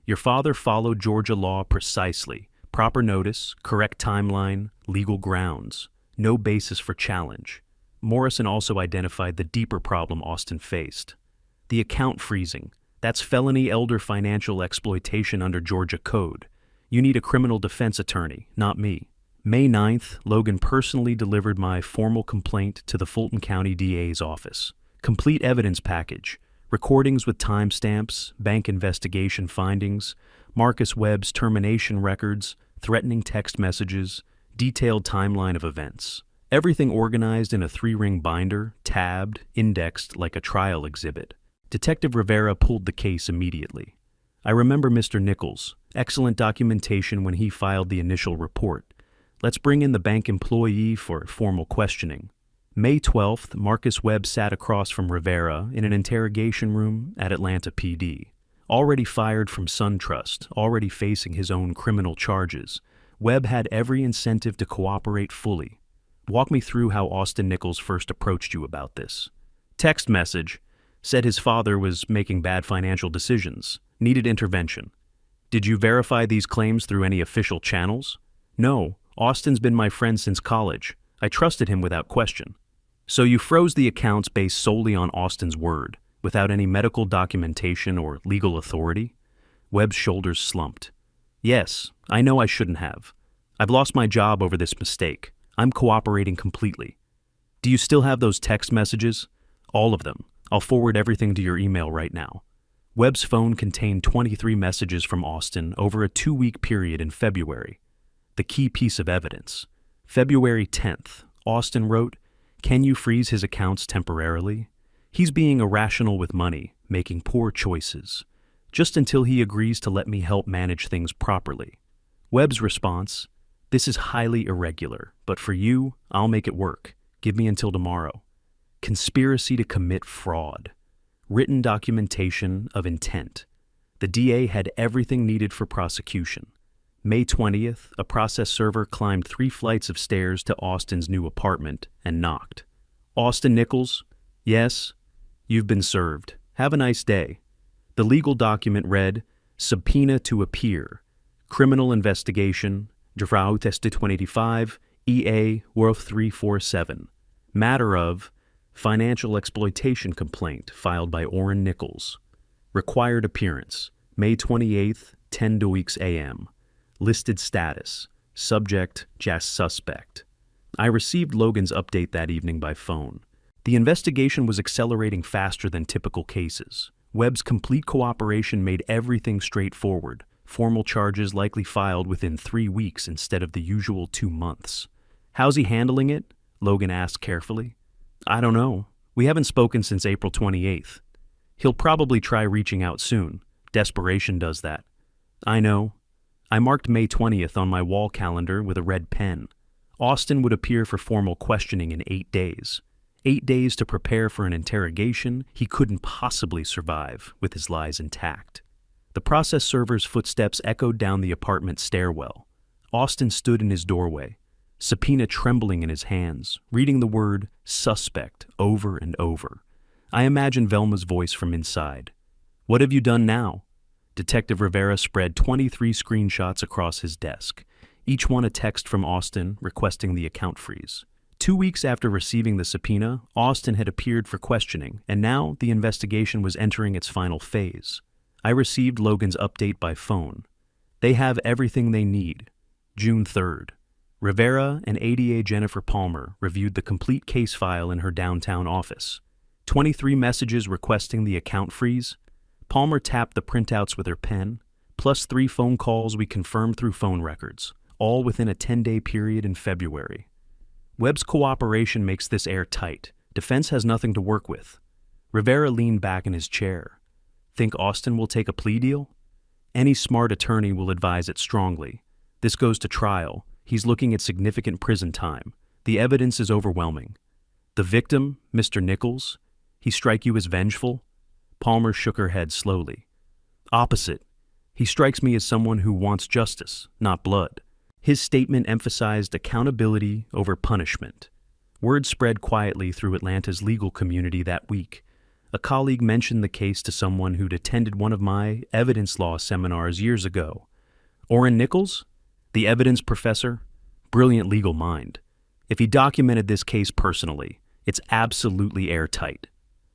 Your father followed Georgia law precisely. Proper notice, correct timeline, legal grounds. No basis for challenge. Morrison also identified the deeper problem Austin faced. The account freezing. That's felony elder financial exploitation under Georgia code. You need a criminal defense attorney, not me. May 9th, Logan personally delivered my formal complaint to the Fulton County DA's office. Complete evidence package, recordings with timestamps, bank investigation findings, Marcus Webb's termination records, threatening text messages, detailed timeline of events. Everything organized in a 3-ring binder, tabbed, indexed like a trial exhibit. Detective Rivera pulled the case immediately. I remember Mr. Nichols. Excellent documentation when he filed the initial report. Let's bring in the bank employee for formal questioning. May 12th, Marcus Webb sat across from Rivera in an interrogation room at Atlanta PD. Already fired from SunTrust, already facing his own criminal charges, Webb had every incentive to cooperate fully. Walk me through how Austin Nichols first approached you about this. Text message. Said his father was making bad financial decisions. Needed intervention. Did you verify these claims through any official channels? No. Austin's been my friend since college. I trusted him without question. So you froze the accounts based solely on Austin's word, without any medical documentation or legal authority? Webb's shoulders slumped. Yes, I know I shouldn't have. I've lost my job over this mistake. I'm cooperating completely. Do you still have those text messages? All of them. I'll forward everything to your email right now. Webb's phone contained 23 messages from Austin over a 2-week period in February. The key piece of evidence. February 10th, Austin wrote, "Can you freeze his accounts temporarily? He's being irrational with money, making poor choices. Just until he agrees to let me help manage things properly." Webb's response, "This is highly irregular, but for you, I'll make it work. Give me until tomorrow." Conspiracy to commit fraud. Written documentation of intent. The DA had everything needed for prosecution. May 20th, a process server climbed 3 flights of stairs to Austin's new apartment and knocked. "Austin Nichols?" "Yes." "You've been served. Have a nice day." The legal document read, "Subpoena to appear. Criminal investigation. Dramatized 285, EA Worth 347. Matter of financial exploitation complaint filed by Orrin Nichols. Required appearance, May 28th, 10 a.m. Listed status, subject, just suspect. I received Logan's update that evening by phone. The investigation was accelerating faster than typical cases. Webb's complete cooperation made everything straightforward. Formal charges likely filed within 3 weeks instead of the usual 2 months. "How's he handling it?" Logan asked carefully. "I don't know. We haven't spoken since April 28th. He'll probably try reaching out soon. Desperation does that." "I know." I marked May 20th on my wall calendar with a red pen. Austin would appear for formal questioning in 8 days. 8 days to prepare for an interrogation he couldn't possibly survive with his lies intact. The process server's footsteps echoed down the apartment stairwell. Austin stood in his doorway, subpoena trembling in his hands, reading the word suspect over and over. I imagine Velma's voice from inside. "What have you done now?" Detective Rivera spread 23 screenshots across his desk, each one a text from Austin requesting the account freeze. 2 weeks after receiving the subpoena, Austin had appeared for questioning, and now the investigation was entering its final phase. I received Logan's update by phone. They have everything they need. June 3rd. Rivera and ADA Jennifer Palmer reviewed the complete case file in her downtown office. 23 messages requesting the account freeze. Palmer tapped the printouts with her pen, plus 3 phone calls we confirmed through phone records, all within a 10-day period in February. Webb's cooperation makes this airtight. Defense has nothing to work with. Rivera leaned back in his chair. Think Austin will take a plea deal? Any smart attorney will advise it strongly. This goes to trial. He's looking at significant prison time. The evidence is overwhelming. The victim, Mr. Nichols, he strike you as vengeful? Palmer shook her head slowly. Opposite. He strikes me as someone who wants justice, not blood. His statement emphasized accountability over punishment. Word spread quietly through Atlanta's legal community that week. A colleague mentioned the case to someone who'd attended one of my evidence law seminars years ago. Orrin Nichols? The evidence professor? Brilliant legal mind. If he documented this case personally, it's absolutely airtight.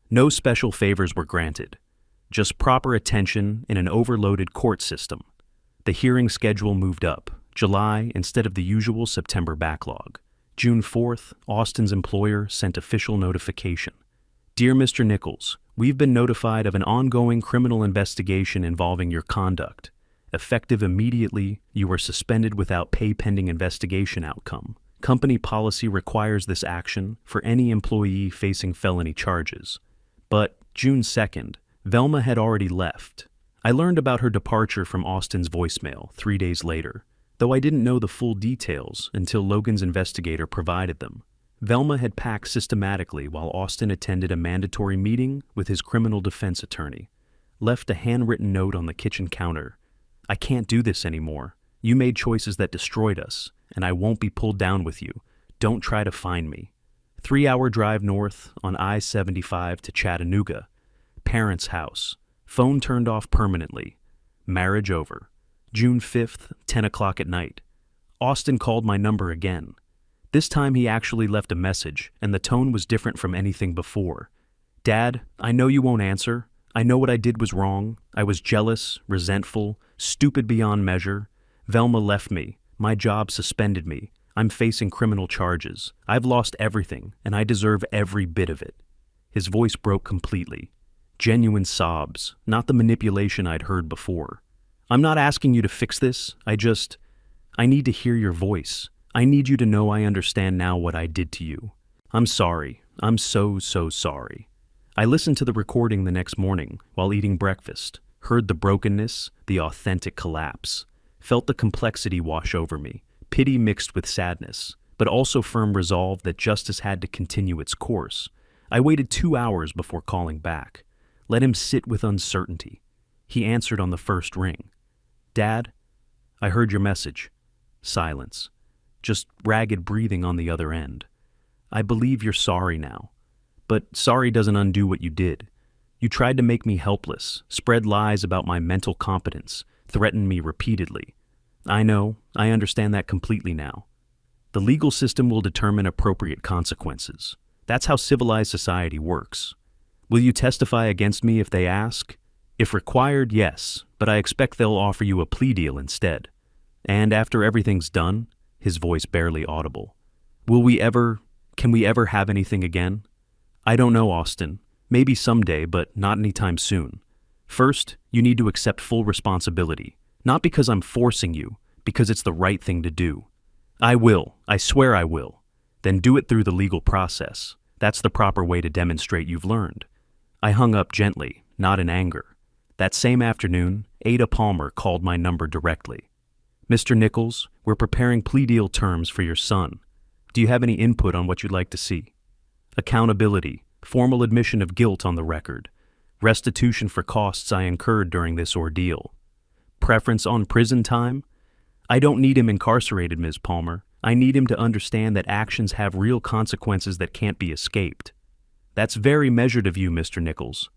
No special favors were granted. Just proper attention in an overloaded court system. The hearing schedule moved up. July instead of the usual September backlog. June 4th, Austin's employer sent official notification. Dear Mr. Nichols, we've been notified of an ongoing criminal investigation involving your conduct. Effective immediately, you were suspended without pay pending investigation outcome. Company policy requires this action for any employee facing felony charges. But June 2nd, Velma had already left. I learned about her departure from Austin's voicemail 3 days later, though I didn't know the full details until Logan's investigator provided them. Velma had packed systematically while Austin attended a mandatory meeting with his criminal defense attorney. Left a handwritten note on the kitchen counter. I can't do this anymore. You made choices that destroyed us, and I won't be pulled down with you. Don't try to find me. 3-hour drive north on I-75 to Chattanooga. Parents' house. Phone turned off permanently. Marriage over. June 5th, 10 o'clock at night. Austin called my number again. This time he actually left a message, and the tone was different from anything before. Dad, I know you won't answer. I know what I did was wrong. I was jealous, resentful, stupid beyond measure. Velma left me. My job suspended me. I'm facing criminal charges. I've lost everything, and I deserve every bit of it. His voice broke completely. Genuine sobs, not the manipulation I'd heard before. I'm not asking you to fix this. I need to hear your voice. I need you to know I understand now what I did to you. I'm sorry. I'm so sorry. I listened to the recording the next morning while eating breakfast, heard the brokenness, the authentic collapse, felt the complexity wash over me, pity mixed with sadness, but also firm resolve that justice had to continue its course. I waited 2 hours before calling back. Let him sit with uncertainty. He answered on the first ring. Dad, I heard your message. Silence. Just ragged breathing on the other end. I believe you're sorry now. But sorry doesn't undo what you did. You tried to make me helpless, spread lies about my mental competence, threatened me repeatedly. I know, I understand that completely now. The legal system will determine appropriate consequences. That's how civilized society works. Will you testify against me if they ask? If required, yes, but I expect they'll offer you a plea deal instead. And after everything's done, his voice barely audible. Can we ever have anything again? I don't know, Austin. Maybe someday, but not anytime soon. First, you need to accept full responsibility. Not because I'm forcing you, because it's the right thing to do. I will. I swear I will. Then do it through the legal process. That's the proper way to demonstrate you've learned. I hung up gently, not in anger. That same afternoon, Ada Palmer called my number directly. Mr. Nichols, we're preparing plea deal terms for your son. Do you have any input on what you'd like to see? Accountability, formal admission of guilt on the record, restitution for costs I incurred during this ordeal. Preference on prison time? I don't need him incarcerated, Ms. Palmer. I need him to understand that actions have real consequences that can't be escaped. That's very measured of you, Mr. Nichols.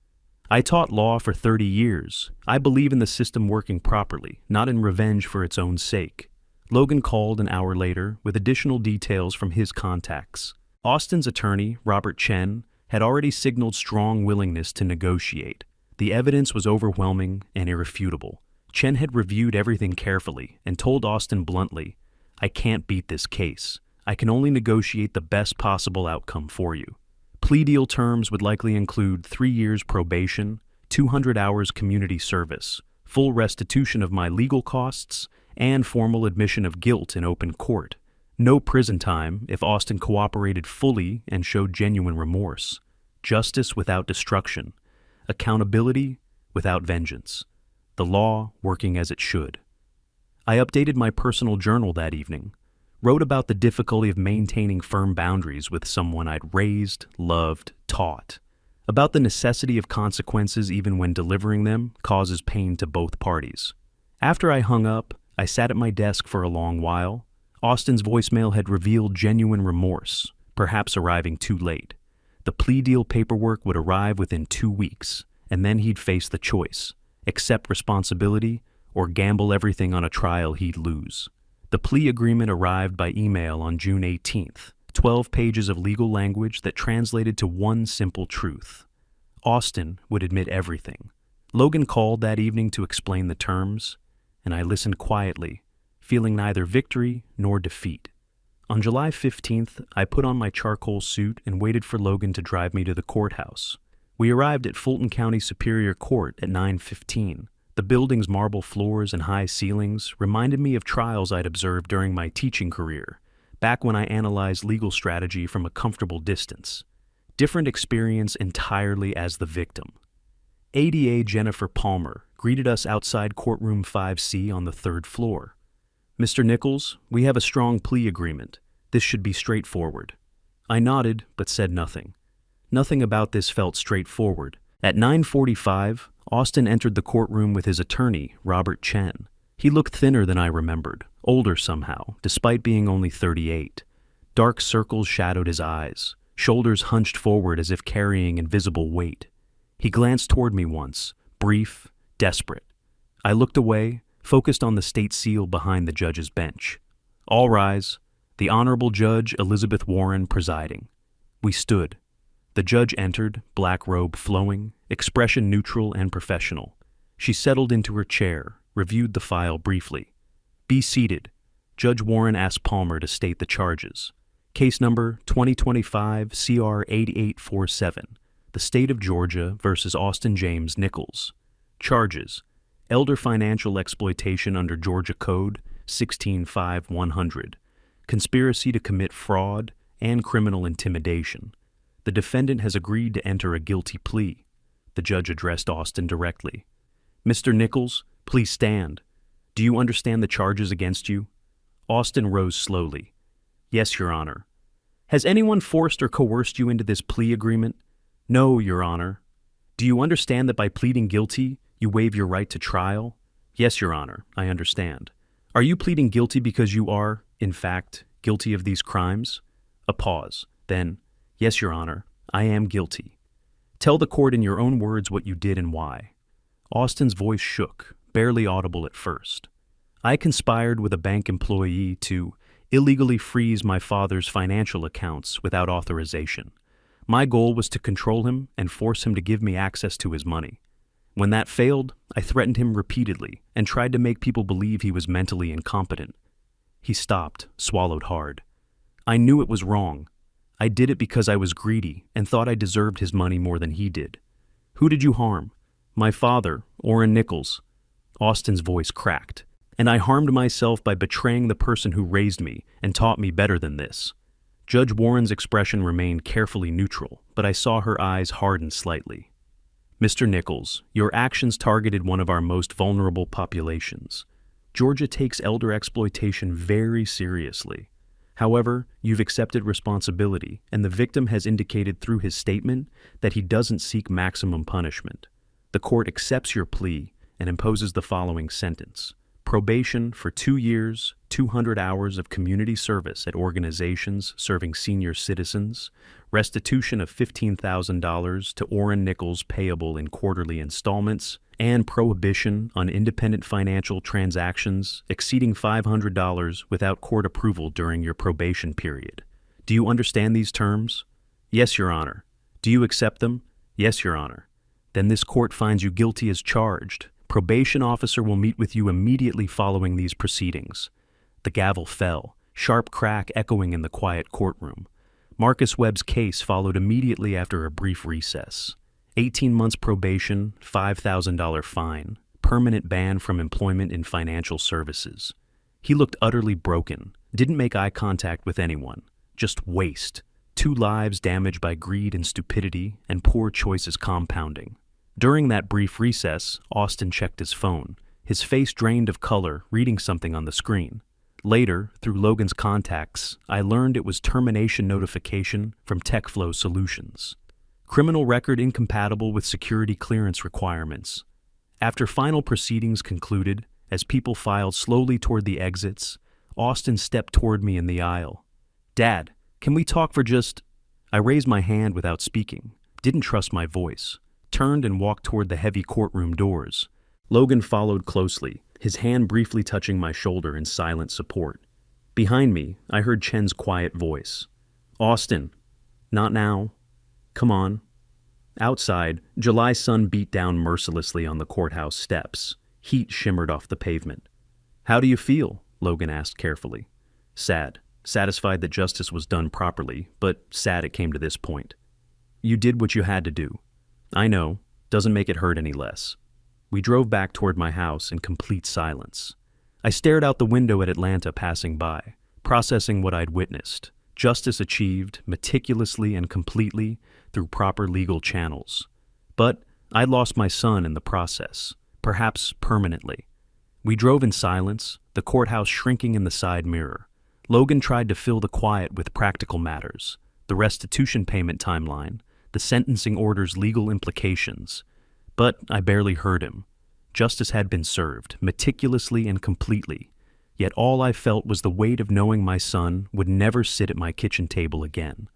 I taught law for 30 years. I believe in the system working properly, not in revenge for its own sake. Logan called an hour later with additional details from his contacts. Austin's attorney, Robert Chen, had already signaled strong willingness to negotiate. The evidence was overwhelming and irrefutable. Chen had reviewed everything carefully and told Austin bluntly, "I can't beat this case. I can only negotiate the best possible outcome for you." Plea deal terms would likely include 3 years probation, 200 hours community service, full restitution of my legal costs, and formal admission of guilt in open court. No prison time if Austin cooperated fully and showed genuine remorse. Justice without destruction. Accountability without vengeance. The law working as it should. I updated my personal journal that evening, wrote about the difficulty of maintaining firm boundaries with someone I'd raised, loved, taught, about the necessity of consequences even when delivering them causes pain to both parties. After I hung up, I sat at my desk for a long while. Austin's voicemail had revealed genuine remorse, perhaps arriving too late. The plea deal paperwork would arrive within 2 weeks, and then he'd face the choice: accept responsibility or gamble everything on a trial he'd lose. The plea agreement arrived by email on June 18th, 12 pages of legal language that translated to one simple truth. Austin would admit everything. Logan called that evening to explain the terms, and I listened quietly, feeling neither victory nor defeat. On July 15th, I put on my charcoal suit and waited for Logan to drive me to the courthouse. We arrived at Fulton County Superior Court at 9:15. The building's marble floors and high ceilings reminded me of trials I'd observed during my teaching career, back when I analyzed legal strategy from a comfortable distance. Different experience entirely as the victim. ADA Jennifer Palmer greeted us outside courtroom 5C on the 3rd floor. "Mr. Nichols, we have a strong plea agreement. This should be straightforward." I nodded, but said nothing. Nothing about this felt straightforward. At 9:45, Austin entered the courtroom with his attorney, Robert Chen. He looked thinner than I remembered, older somehow, despite being only 38. Dark circles shadowed his eyes, shoulders hunched forward as if carrying invisible weight. He glanced toward me once, brief, desperate. I looked away, focused on the state seal behind the judge's bench. All rise. The Honorable Judge Elizabeth Warren presiding. We stood. The judge entered, black robe flowing, expression neutral and professional. She settled into her chair, reviewed the file briefly. "Be seated." Judge Warren asked Palmer to state the charges. Case number 2025 CR 8847, the State of Georgia versus Austin James Nichols. Charges: elder financial exploitation under Georgia Code 165100, conspiracy to commit fraud, and criminal intimidation. The defendant has agreed to enter a guilty plea. The judge addressed Austin directly. "Mr. Nichols, please stand. Do you understand the charges against you?" Austin rose slowly. "Yes, Your Honor." "Has anyone forced or coerced you into this plea agreement?" "No, Your Honor." "Do you understand that by pleading guilty, you waive your right to trial?" "Yes, Your Honor, I understand." "Are you pleading guilty because you are, in fact, guilty of these crimes?" A pause. Then, "Yes, Your Honor, I am guilty." "Tell the court in your own words what you did and why." Austin's voice shook, barely audible at first. "I conspired with a bank employee to illegally freeze my father's financial accounts without authorization. My goal was to control him and force him to give me access to his money. When that failed, I threatened him repeatedly and tried to make people believe he was mentally incompetent." He stopped, swallowed hard. "I knew it was wrong. I did it because I was greedy and thought I deserved his money more than he did." "Who did you harm?" "My father, Orrin Nichols." Austin's voice cracked. "And I harmed myself by betraying the person who raised me and taught me better than this." Judge Warren's expression remained carefully neutral, but I saw her eyes harden slightly. "Mr. Nichols, your actions targeted one of our most vulnerable populations. Georgia takes elder exploitation very seriously. However, you've accepted responsibility, and the victim has indicated through his statement that he doesn't seek maximum punishment. The court accepts your plea and imposes the following sentence: probation for 2 years, 200 hours of community service at organizations serving senior citizens, restitution of $15,000 to Orrin Nichols payable in quarterly installments, and prohibition on independent financial transactions exceeding $500 without court approval during your probation period. Do you understand these terms? Yes, Your Honor. Do you accept them? Yes, Your Honor. Then this court finds you guilty as charged. Probation officer will meet with you immediately following these proceedings. The gavel fell, sharp crack echoing in the quiet courtroom. Marcus Webb's case followed immediately after a brief recess. 18 months probation, $5,000 fine, permanent ban from employment in financial services. He looked utterly broken, didn't make eye contact with anyone, just waste. 2 lives damaged by greed and stupidity, and poor choices compounding. During that brief recess, Austin checked his phone, his face drained of color, reading something on the screen. Later, through Logan's contacts, I learned it was termination notification from TechFlow Solutions. Criminal record incompatible with security clearance requirements. After final proceedings concluded, as people filed slowly toward the exits, Austin stepped toward me in the aisle. "Dad, can we talk for just—" I raised my hand without speaking, didn't trust my voice, turned and walked toward the heavy courtroom doors. Logan followed closely, his hand briefly touching my shoulder in silent support. Behind me, I heard Chen's quiet voice. "Austin, not now. Come on." Outside, July sun beat down mercilessly on the courthouse steps. Heat shimmered off the pavement. "How do you feel?" Logan asked carefully. "Sad. Satisfied that justice was done properly, but sad it came to this point." "You did what you had to do." "I know. Doesn't make it hurt any less." We drove back toward my house in complete silence. I stared out the window at Atlanta passing by, processing what I'd witnessed. Justice achieved, meticulously and completely, through proper legal channels. But I'd lost my son in the process, perhaps permanently. We drove in silence, the courthouse shrinking in the side mirror. Logan tried to fill the quiet with practical matters, the restitution payment timeline, the sentencing order's legal implications. But I barely heard him. Justice had been served, meticulously and completely. Yet all I felt was the weight of knowing my son would never sit at my kitchen table again.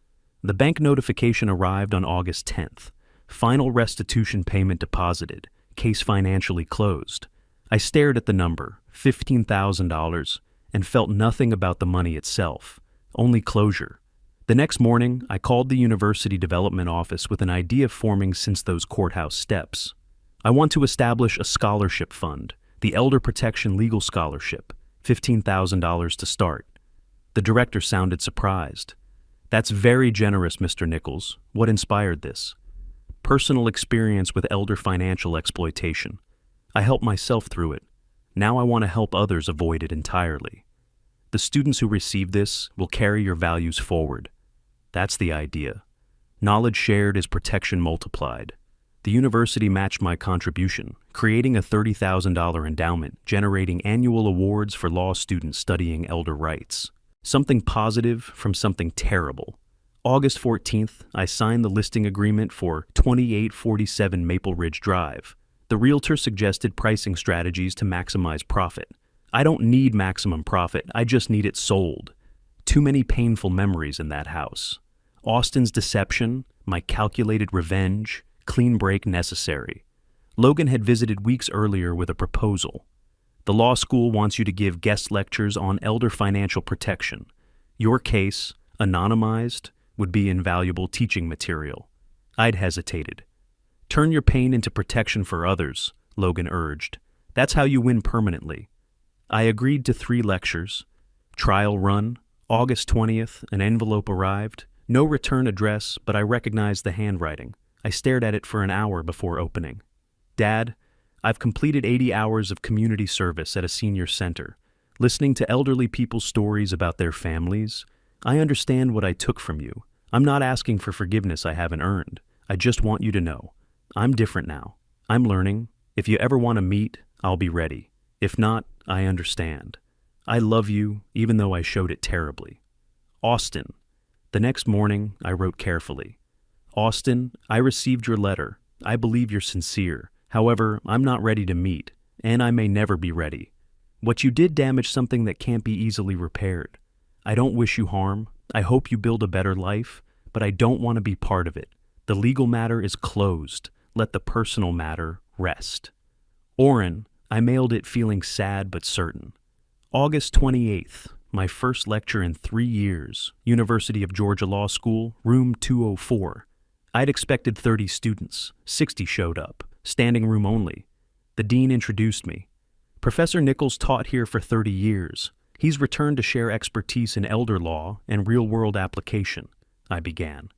The bank notification arrived on August 10th. Final restitution payment deposited, case financially closed. I stared at the number, $15,000, and felt nothing about the money itself, only closure. The next morning, I called the University Development Office with an idea forming since those courthouse steps. I want to establish a scholarship fund, the Elder Protection Legal Scholarship, $15,000 to start. The director sounded surprised. "That's very generous, Mr. Nichols. What inspired this?" "Personal experience with elder financial exploitation. I helped myself through it. Now I want to help others avoid it entirely. The students who receive this will carry your values forward." That's the idea. Knowledge shared is protection multiplied. The university matched my contribution, creating a $30,000 endowment, generating annual awards for law students studying elder rights. Something positive from something terrible. August 14th, I signed the listing agreement for 2847 Maple Ridge Drive. The realtor suggested pricing strategies to maximize profit. I don't need maximum profit, I just need it sold. Too many painful memories in that house. Austin's deception, my calculated revenge, clean break necessary. Logan had visited weeks earlier with a proposal. The law school wants you to give guest lectures on elder financial protection. Your case, anonymized, would be invaluable teaching material. I'd hesitated. "Turn your pain into protection for others," Logan urged. "That's how you win permanently." I agreed to 3 lectures. Trial run, August 20th, an envelope arrived. No return address, but I recognized the handwriting. I stared at it for an hour before opening. "Dad, I've completed 80 hours of community service at a senior center, listening to elderly people's stories about their families. I understand what I took from you. I'm not asking for forgiveness I haven't earned. I just want you to know. I'm different now. I'm learning. If you ever want to meet, I'll be ready. If not, I understand. I love you, even though I showed it terribly." Austin. The next morning, I wrote carefully. Austin, I received your letter. I believe you're sincere. However, I'm not ready to meet, and I may never be ready. What you did damaged something that can't be easily repaired. I don't wish you harm. I hope you build a better life, but I don't want to be part of it. The legal matter is closed. Let the personal matter rest. Oren, I mailed it feeling sad but certain. August 28th, my first lecture in 3 years, University of Georgia Law School, room 204. I'd expected 30 students. 60 showed up, standing room only. The dean introduced me. Professor Nichols taught here for 30 years. He's returned to share expertise in elder law and real-world application, I began.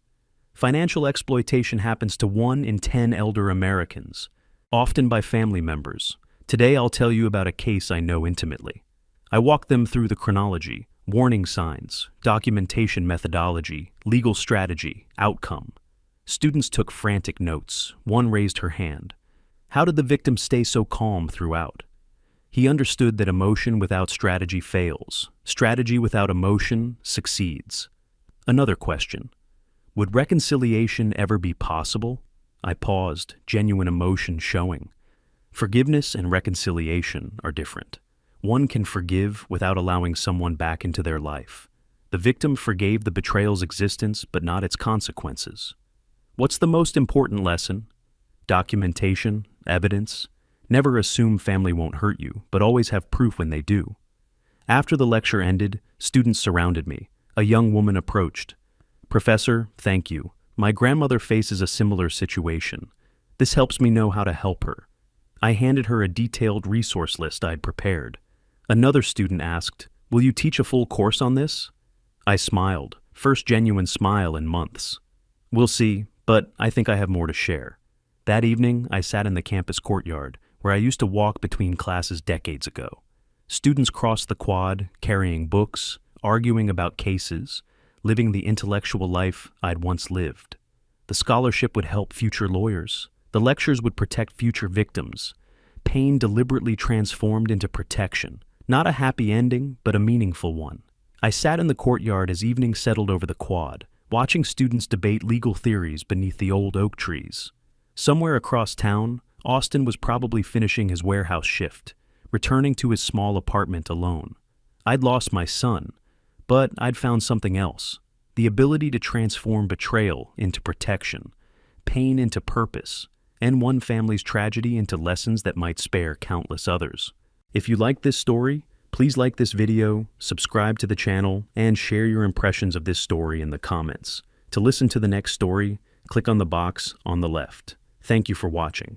Financial exploitation happens to 1 in 10 elder Americans, often by family members. Today I'll tell you about a case I know intimately. I walked them through the chronology, warning signs, documentation methodology, legal strategy, outcome. Students took frantic notes. One raised her hand. How did the victim stay so calm throughout? He understood that emotion without strategy fails. Strategy without emotion succeeds. Another question. Would reconciliation ever be possible? I paused, genuine emotion showing. Forgiveness and reconciliation are different. One can forgive without allowing someone back into their life. The victim forgave the betrayal's existence, but not its consequences. What's the most important lesson? Documentation, evidence. Never assume family won't hurt you, but always have proof when they do. After the lecture ended, students surrounded me. A young woman approached. Professor, thank you. My grandmother faces a similar situation. This helps me know how to help her. I handed her a detailed resource list I'd prepared. Another student asked, will you teach a full course on this? I smiled, first genuine smile in months. We'll see, but I think I have more to share. That evening, I sat in the campus courtyard, where I used to walk between classes decades ago. Students crossed the quad, carrying books, arguing about cases, living the intellectual life I'd once lived. The scholarship would help future lawyers. The lectures would protect future victims. Pain deliberately transformed into protection. Not a happy ending, but a meaningful one. I sat in the courtyard as evening settled over the quad, watching students debate legal theories beneath the old oak trees. Somewhere across town, Austin was probably finishing his warehouse shift, returning to his small apartment alone. I'd lost my son, but I'd found something else. The ability to transform betrayal into protection, pain into purpose, and one family's tragedy into lessons that might spare countless others. If you like this story, please like this video, subscribe to the channel, and share your impressions of this story in the comments. To listen to the next story, click on the box on the left. Thank you for watching.